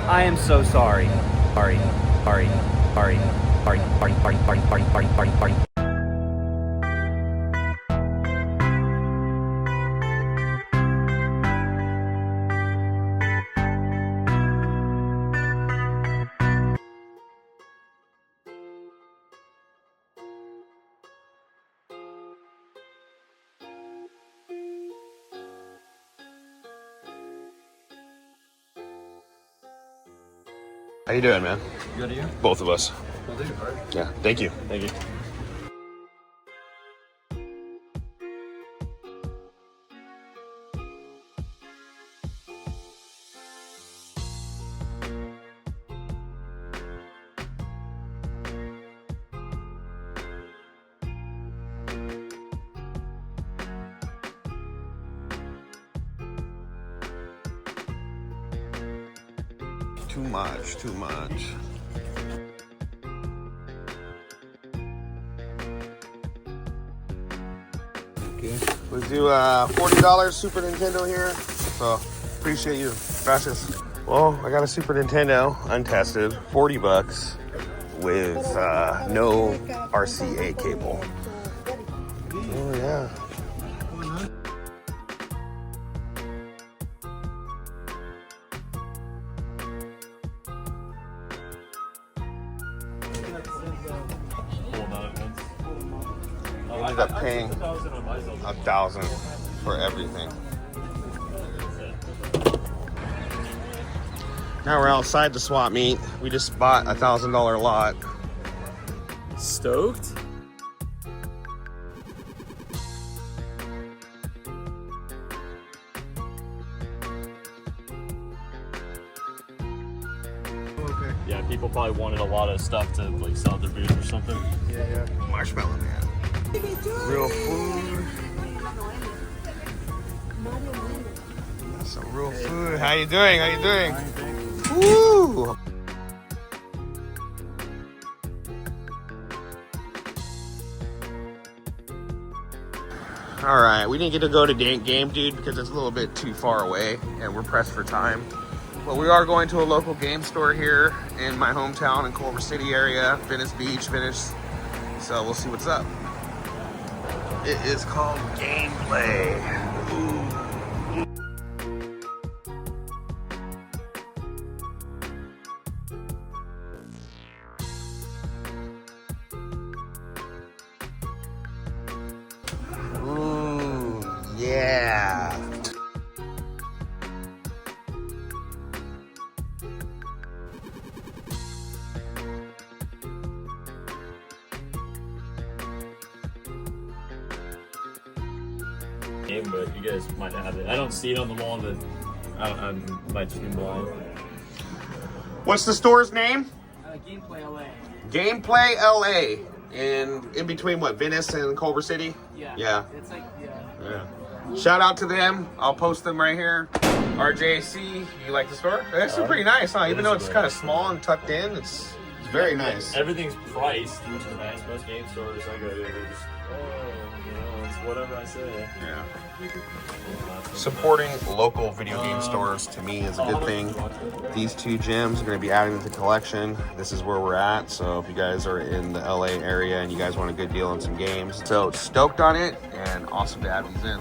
I am so sorry. Sorry. Sorry. Sorry. Sorry. Sorry. Sorry. Sorry. Sorry. Sorry. Sorry. Sorry. How you doing, man? Good to you? Both of us. We'll do, all right. Yeah, thank you. Thank you. Too much. Okay. Let's do $40 Super Nintendo here. So appreciate you. Gracias. Well, I got a Super Nintendo untested, 40 bucks with no RCA cable. Oh yeah. I ended up paying $1,000 for everything. Now we're outside the swap meet. We just bought a $1,000 lot. Stoked? Okay. Yeah, people probably wanted a lot of stuff to like sell at their booth or something. Yeah. Marshmallow Man. Real food. Some real food. How you doing? Woo! All right, we didn't get to go to Game Dude because it's a little bit too far away and we're pressed for time. But we are going to a local game store here in my hometown in Culver City area, Venice Beach, So we'll see what's up. It is called Gameplay. Ooh, yeah. Game, but you guys might have it. I don't see it on the wall, but I might just be blind. What's the store's name? Gameplay LA. Gameplay LA. In between what, Venice and Culver City? Yeah. It's like, Yeah. Shout out to them. I'll post them right here. RJC, you like the store? It's pretty nice, huh? Even though it's kind of small and tucked in, it's very nice. Everything's priced, which is nice. Most game stores I go to, they're just, it's whatever I say. Yeah. Supporting local video game stores to me is a good thing. These two gyms are going to be adding to the collection. This is where we're at. So if you guys are in the LA area and you guys want a good deal on some games, so stoked on it and awesome to add these in.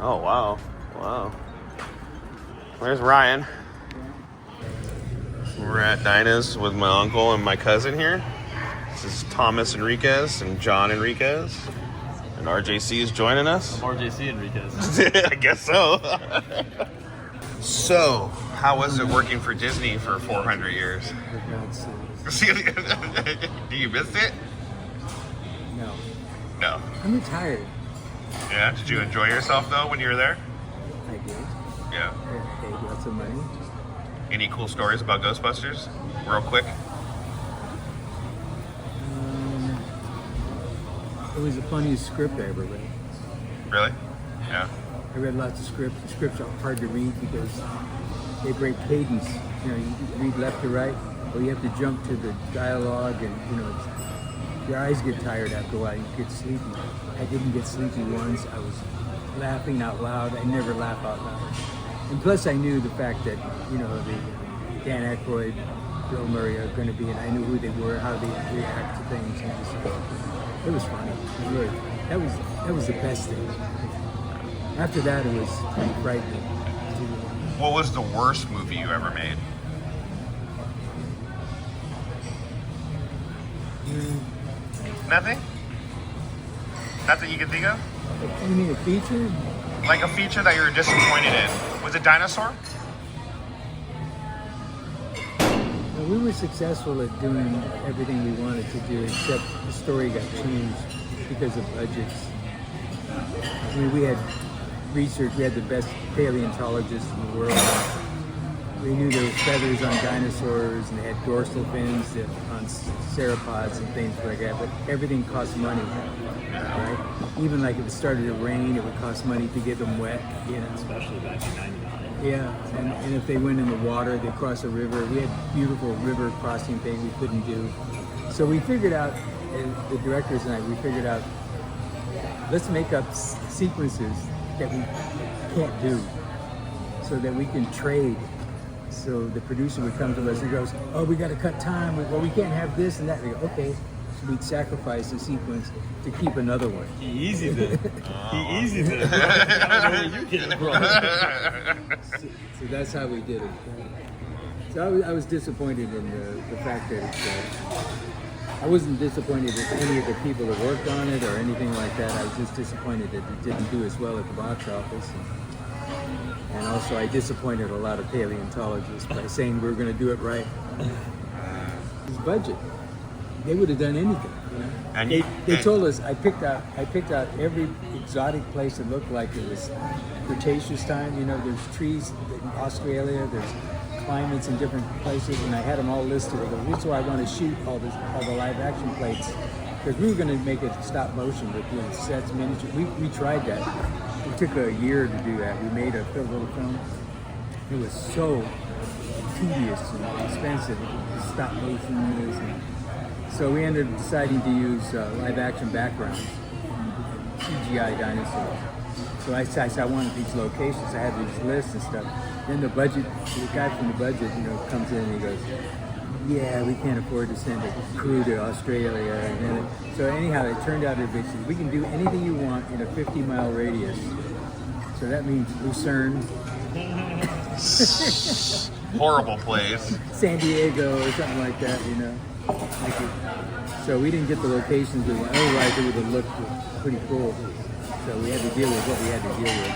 Oh wow. Where's Ryan? We're at Dinah's with my uncle and my cousin here. This is Thomas Enriquez and John Enriquez. And RJC is joining us. I'm RJC Enriquez. I guess so. So, how was it working for Disney for 400 years? Do you miss it? No. I'm retired. Yeah? Did you enjoy yourself, though, when you were there? I did. Yeah. I paid lots of money. Any cool stories about Ghostbusters? Real quick. It was the funniest script I ever read. Really? Yeah. I read lots of scripts. The scripts are hard to read because they break cadence. You know, you read left to right, or you have to jump to the dialogue, and you know, your eyes get tired after a while. You get sleepy. I didn't get sleepy once. I was laughing out loud. I never laugh out loud. And plus, I knew the fact that the Dan Aykroyd, Bill Murray are going to be, and I knew who they were, how they react to things. And it was funny. It was really, that was the best thing. After that, it was pretty frightening. What was the worst movie you ever made? Nothing? Nothing you can think of? You mean a feature? Like a feature that you were disappointed in? Was it Dinosaur? Well, we were successful at doing everything we wanted to do, except the story got changed because of budgets. I mean, we had research, we had the best paleontologists in the world. We knew there was feathers on dinosaurs, and they had dorsal fins on sauropods and things like that, but everything cost money, right? Even like if it started to rain, it would cost money to get them wet, Especially back in '99. Yeah, and if they went in the water, they crossed a river. We had beautiful river crossing thing we couldn't do. So we figured out, and the directors and I, we figured out, let's make up sequences that we can't do so that we can trade. So the producer would come to us and goes, oh, we got to cut time. Well, we can't have this and that. We go, okay. So we'd sacrifice a sequence to keep another one. He easy then. He easy then. I don't know where you get it from. So that's how we did it. So I was disappointed in the fact that I wasn't disappointed at any of the people that worked on it or anything like that. I was just disappointed that it didn't do as well at the box office. And also I disappointed a lot of paleontologists by saying we were going to do it right. His budget. They would have done anything. You know? And they told us, I picked out every exotic place that looked like it was Cretaceous time. You know, there's trees in Australia, there's climates in different places, and I had them all listed. I go, this is where I want to shoot all the live action plates, because we were going to make it stop motion with sets, miniature. We tried that. It took a year to do that. We made a little film. It was so tedious and expensive. The stop motion is. So we ended up deciding to use live action backgrounds, CGI dinosaurs. So I said I wanted these locations. I had these lists and stuff. Then the guy from the budget, comes in and he goes, yeah, we can't afford to send a crew to Australia. And then so anyhow, it turned out that we can do anything you want in a 50-mile radius. So that means Lucerne, horrible place. San Diego or something like that, So we didn't get the locations we wanted. Otherwise, it would have looked pretty cool. So we had to deal with what we had to deal with.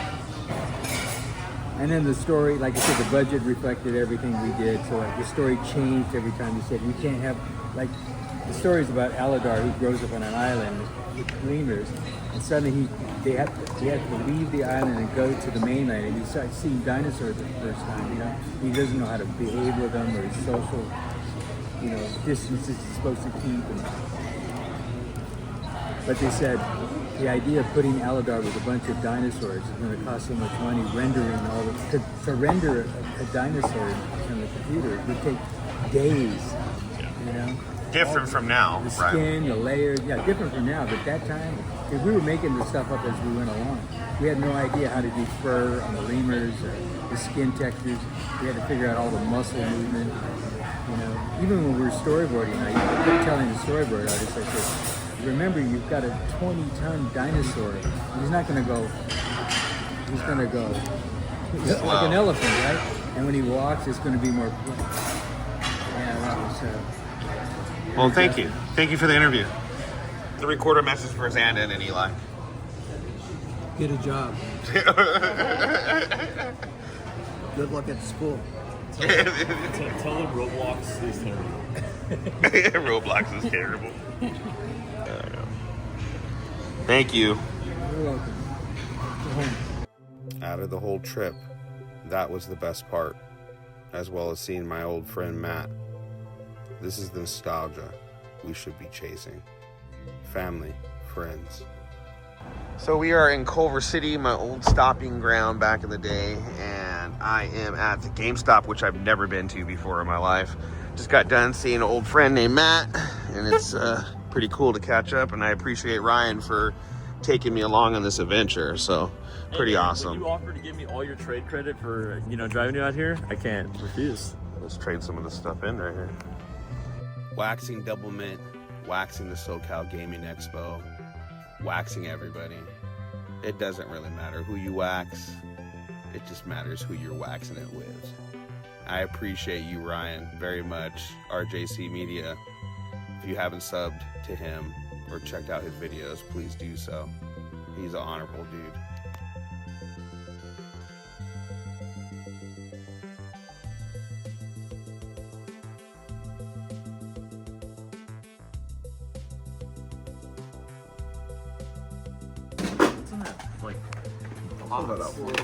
And then the story, like I said, the budget reflected everything we did. So the story changed every time. We said we can't have, like, the story's about Aladar, who grows up on an island with lemurs, and suddenly he had to leave the island and go to the mainland, and he starts seeing dinosaurs for the first time. He doesn't know how to behave with them, or his social, distances he's supposed to keep. But they said the idea of putting Aladar with a bunch of dinosaurs is going to cost so much money. Rendering to render a dinosaur on the computer would take days. Different from now, the skin, the layers, different from now. But that time, because we were making the stuff up as we went along, we had no idea how to do fur on the lemurs, or the skin textures. We had to figure out all the muscle movement. Even when we were storyboarding, I kept telling the storyboard artist, I said, remember, you've got a 20-ton dinosaur. He's not going to go. He's going to go like an elephant, right? And when he walks, it's going to be more. Yeah, that was. Well, thank you. Thank you for the interview. The recorder message for Xandon and Eli. Get a job. Good luck at school. Tell them Roblox is terrible. Roblox is terrible. Thank you. You're welcome. Go home. Out of the whole trip, that was the best part, as well as seeing my old friend Matt. This is the nostalgia we should be chasing. Family, friends. So we are in Culver City, my old stopping ground back in the day, and I am at the GameStop, which I've never been to before in my life. Just got done seeing an old friend named Matt, and it's pretty cool to catch up, and I appreciate Ryan for taking me along on this adventure, so pretty awesome. When you offered to give me all your trade credit for, driving you out here, I can't refuse. Let's trade some of this stuff in right here. Waxing Double Mint, waxing the SoCal Gaming Expo, waxing everybody. It doesn't really matter who you wax, it just matters who you're waxing it with. I appreciate you, Ryan, very much. RJC Media, if you haven't subbed to him or checked out his videos, please do so. He's an honorable dude.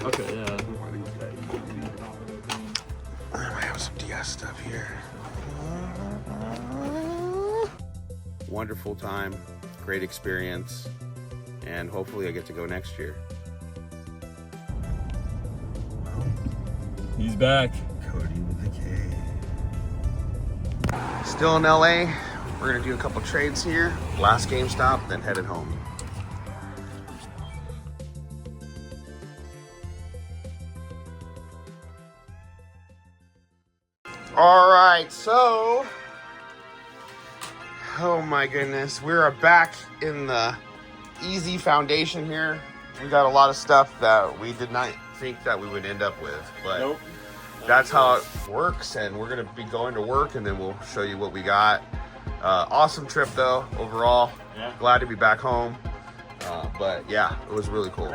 Okay, yeah. I have some DS stuff here. Wonderful time, great experience, and hopefully I get to go next year. He's back. Cody with a K. Still in LA. We're gonna do a couple trades here. Last GameStop, then headed home. All right, so, oh my goodness, we're back in the easy foundation here. We got a lot of stuff that we did not think that we would end up with, but Nope. that's how it works, and we're gonna be going to work, and then we'll show you what we got. Awesome trip though, overall. Yeah. Glad to be back home, but yeah, it was really cool.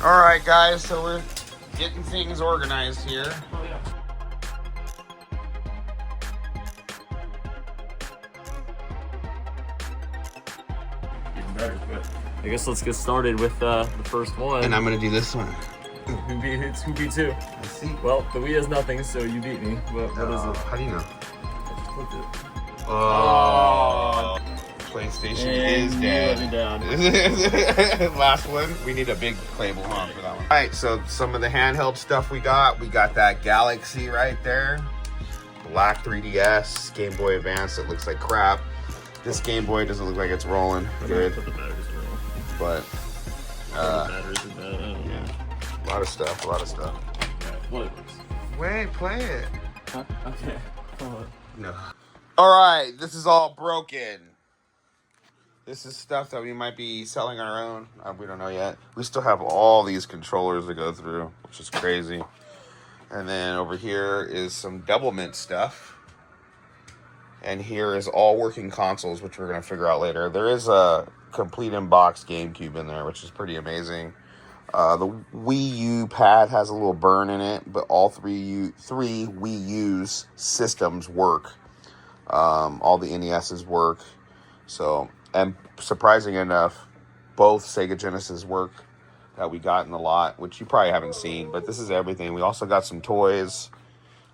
All right, guys, so we're getting things organized here. Even better, but I guess let's get started with the first one. And I'm gonna do this one. Who beats who? Let's see. Well, the Wii has nothing, so you beat me. What is it? How do you know? I just clicked it. Oh. PlayStation is And dead. you let me down. Last one. We need a big playable home for that one. All right, so some of the handheld stuff we got that Galaxy right there. Black 3DS, Game Boy Advance. It looks like crap. This Game Boy doesn't look like it's rolling good, Put the batteries in roll. but The batteries in that. I don't know. a lot of stuff. Well, it works. Wait, play it. Huh? Okay. Hold on. No. All right, this is all broken. This is stuff that we might be selling on our own. We don't know yet. We still have all these controllers to go through, which is crazy. And then over here is some Double Mint stuff. And here is all working consoles, which we're going to figure out later. There is a complete in-box GameCube in there, which is pretty amazing. The Wii U pad has a little burn in it, but all three Wii U's systems work. All the NES's work. So, and surprising enough, both Sega Genesis work that we got in the lot, which you probably haven't seen, but this is everything. We also got some toys,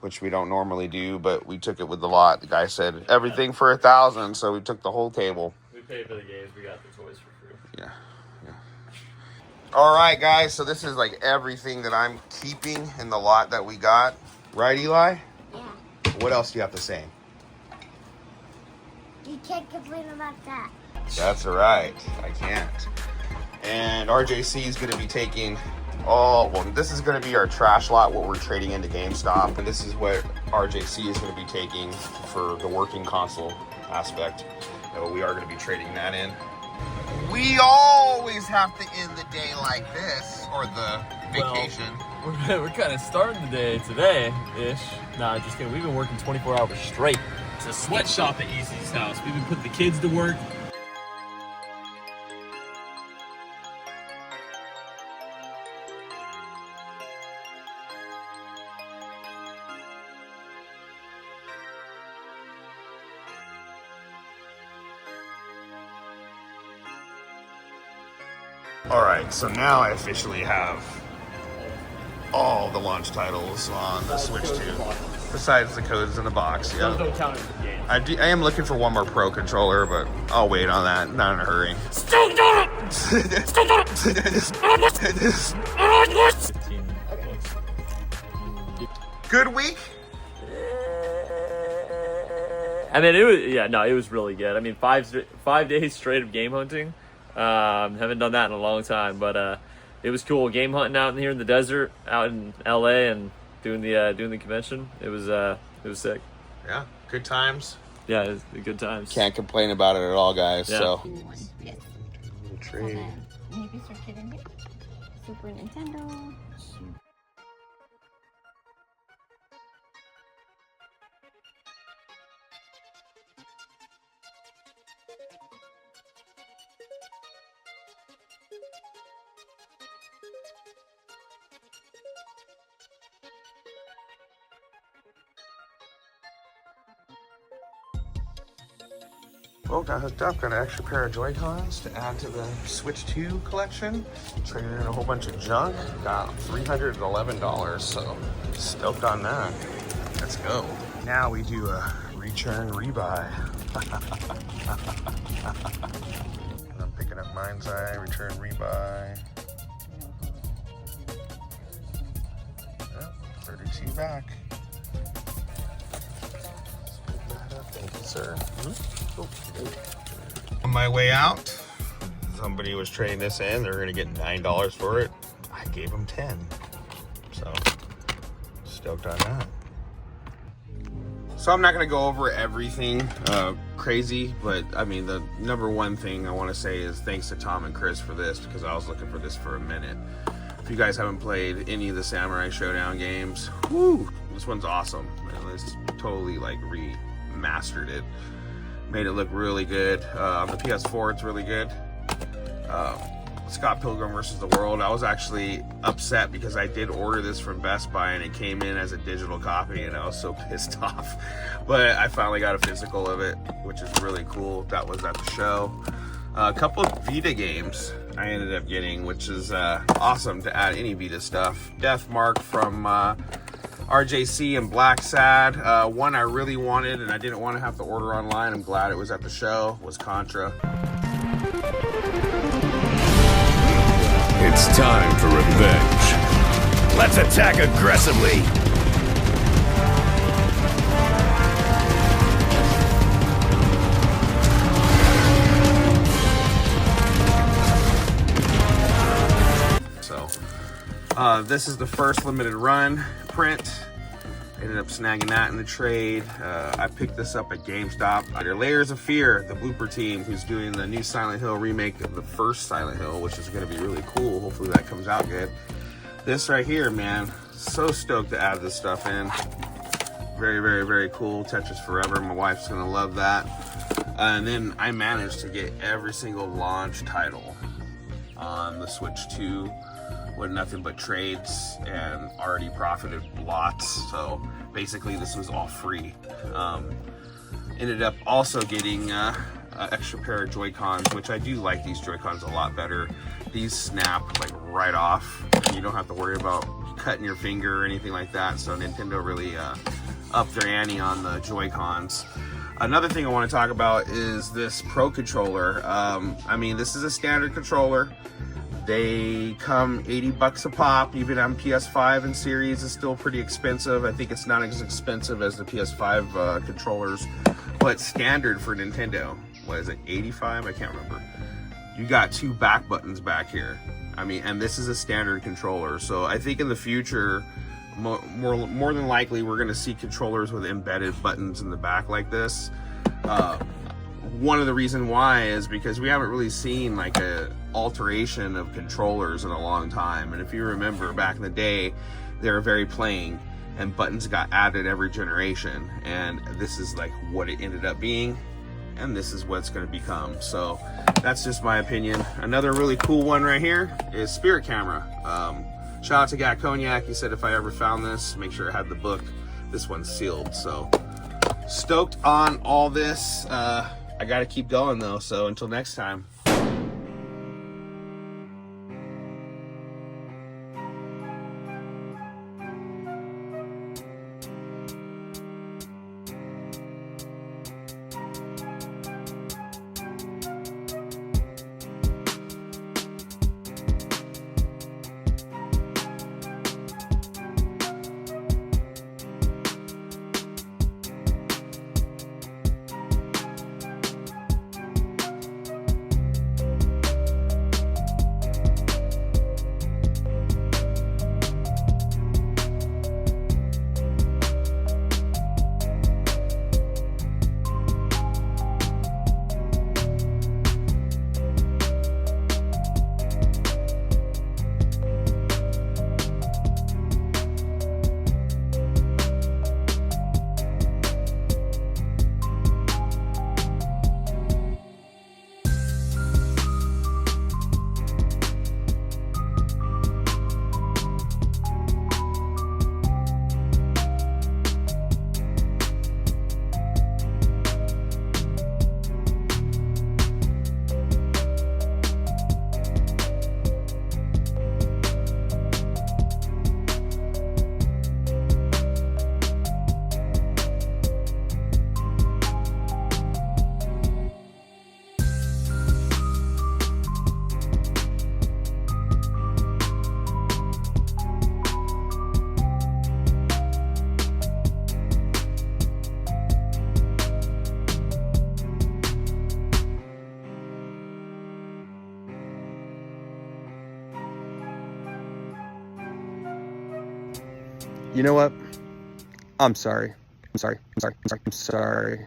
which we don't normally do, but we took it with the lot. The guy said everything for $1,000, so we took the whole table. We paid for the games. We got the toys for free. Yeah. All right, guys, so this is like everything that I'm keeping in the lot that we got. Right, Eli? Yeah. What else do you have to say? You can't complain about that. That's right. I can't. And RJC is going to be taking this is going to be our trash lot, what we're trading into GameStop. And this is what RJC is going to be taking for the working console aspect. We are going to be trading that in. We always have to end the day like this, or the vacation. Well, we're kind of starting the day today-ish. Nah, just kidding. We've been working 24 hours straight. It's a sweatshop at Easy's house. We've been putting the kids to work. Alright, so now I officially have all the launch titles on the Switch 2. Besides the codes in the box, Those yeah. don't count as the game. I am looking for one more Pro controller, but I'll wait on that. Not in a hurry. 15 bucks. Good week. I mean, it was really good. I mean, 5 days straight of game hunting. Haven't done that in a long time, but it was cool. Game hunting out here in the desert, out in LA, and doing the convention. It was sick. Yeah, good times. Yeah, it was good times. Can't complain about it at all, guys. Yeah. So. Yes. Trade. Maybe start kidding me. Super Nintendo. Well, got hooked up, got an extra pair of Joy-Cons to add to the Switch 2 collection. Traded in a whole bunch of junk, got $311, so stoked on that. Let's go. Now we do a return rebuy. And I'm picking up Mind's Eye, return rebuy. Yep, 32 back. Thank you, sir. On my way out, somebody was trading this in. They're gonna get $9 for it. I gave them 10. So stoked on that. So I'm not gonna go over everything crazy, but I mean the number one thing I want to say is thanks to Tom and Chris for this, because I was looking for this for a minute. If you guys haven't played any of the Samurai Showdown games, whoo, this one's awesome. Man, it's totally like remastered it. Made it look really good. On the PS4, it's really good. Scott Pilgrim vs. the World. I was actually upset because I did order this from Best Buy and it came in as a digital copy and I was so pissed off. But I finally got a physical of it, which is really cool. That was at the show. A couple of Vita games I ended up getting, which is awesome to add any Vita stuff. Death Mark from RJC and WAXED. One I really wanted and I didn't want to have to order online. I'm glad it was at the show, was Contra. It's time for revenge. Let's attack aggressively. So, this is the first limited run print. Ended up snagging that in the trade. I picked this up at GameStop. Under Layers of Fear, the blooper team who's doing the new Silent Hill remake of the first Silent Hill, which is going to be really cool. Hopefully that comes out good. This right here, man, so stoked to add this stuff in. Very, very, very cool. Tetris Forever. My wife's going to love that. And then I managed to get every single launch title on the Switch 2. With nothing but trades and already profited lots. So basically this was all free. Ended up also getting an extra pair of Joy-Cons, which I do like these Joy-Cons a lot better. These snap like right off. You don't have to worry about cutting your finger or anything like that. So Nintendo really upped their ante on the Joy-Cons. Another thing I want to talk about is this Pro controller. I mean, this is a standard controller. They come $80 a pop. Even on PS5 and series is still pretty expensive. I think it's not as expensive as the PS5 controllers, but standard for Nintendo. What is it, 85? I can't remember. You got two back buttons back here. I mean, and this is a standard controller. So I think in the future, more than likely, we're going to see controllers with embedded buttons in the back like this. One of the reasons why is because we haven't really seen like a alteration of controllers in a long time. And if you remember back in the day, they were very plain and buttons got added every generation. And this is like what it ended up being. And this is what it's going to become. So that's just my opinion. Another really cool one right here is Spirit Camera. Shout out to Gat Cognac. He said if I ever found this, make sure I had the book. This one's sealed. So stoked on all this. I got to keep going though. So until next time. You know what? I'm sorry. I'm sorry. I'm sorry. I'm sorry. I'm sorry.